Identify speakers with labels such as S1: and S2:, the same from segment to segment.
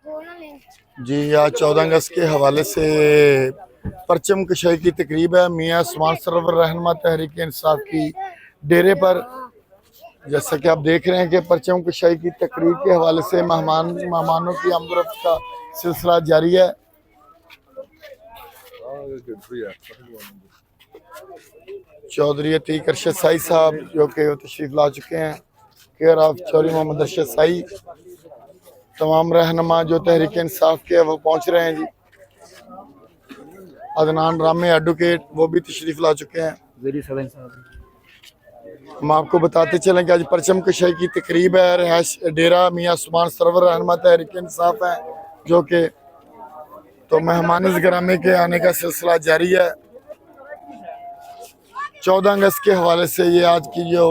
S1: जी आज 14 अगस्त के हवाले से परचम कशाई की तकरीब है मियाँ उस्मान सरवर रहनुमा तहरीक इंसाफ की डेरे पर। जैसा कि आप देख रहे हैं कि परचम कशाई की तकरीब के हवाले से मेहमानों की आमदरफ्त का सिलसिला जारी है। चौधरी अतीक अरशद साई साहब जो कि तशरीफ ला चुके हैं, केयर ऑफ चौधरी मोहम्मद अरशद साई। तमाम रहनुमा जो तहरीक इंसाफ के वो पहुंच रहे हैं जी। अदनान रामे एडवोकेट वो भी तशरीफ ला चुके हैं। हम आपको बताते चलें कि आज परचम कशाई की तकरीब है। रिहायश डेरा मियाँ उस्मान सरवर रहनुमा तहरीक इंसाफ है जो कि तो मेहमान गिरामे के आने का सिलसिला जारी है। 14 अगस्त के हवाले से ये आज की जो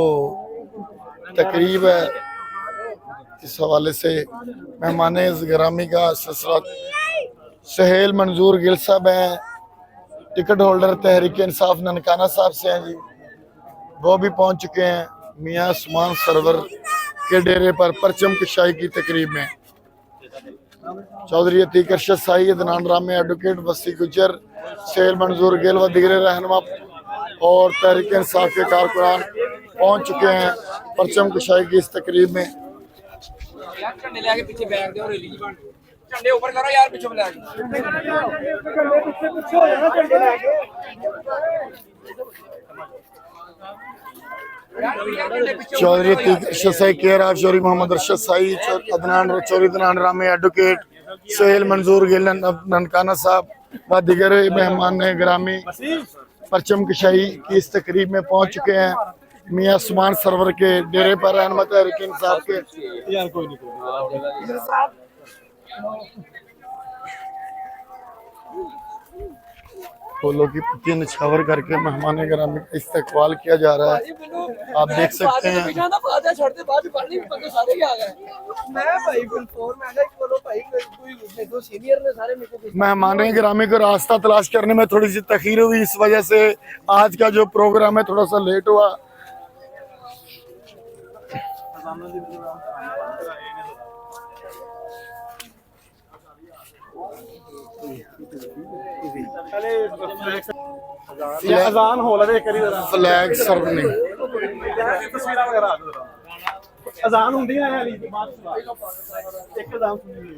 S1: तकरीब है, इस हवाले से मेहमान गिरामी का सिलसिला सहेल मंजूर गिल साहब हैं, टिकट होल्डर तहरीक इंसाफ ननकाना साहब से हैं जी, वो भी पहुंच चुके हैं मियाँ उस्मान सरवर के डेरे पर परचम कशाई की तकरीब में। चौधरी अतीक अरशद साई, अदनान रामे एडवोकेट, वसी गुजर, सहेल मंजूर गिल व दिगरे रहनुमा और तहरीक इंसाफ के कारकुनान पहुंच चुके हैं परचम कशाई की इस तकरीब में।
S2: झंडे ऊपर करो यार, पीछे बुला
S1: चौधरी अतीक अरशद साई, केयर ऑफ चौधरी मोहम्मद अरशद साई, चौधरी अदनान रामे एडवोकेट, सहेल मंजूर गिल ननकाना साहब व दिगर मेहमान गिरामी परचम कशाई की इस तकरीब में पहुंच चुके हैं मियाँ उस्मान सरवर के डेरे पर रहनुमा तहरीक इंसाफ के। फूलों की पत्तियां निछावर करके मेहमान गिरामी का इस्तकबाल किया जा रहा है। आप देख सकते हैं मेहमान गिरामी को रास्ता तलाश करने में थोड़ी सी तखीर हुई, इस वजह से आज का जो प्रोग्राम है थोड़ा सा लेट हुआ।
S3: अजान हो लगे करी
S1: फ्लैग सर्वनी
S3: अजान होंदी है यार, एक अजान सुनी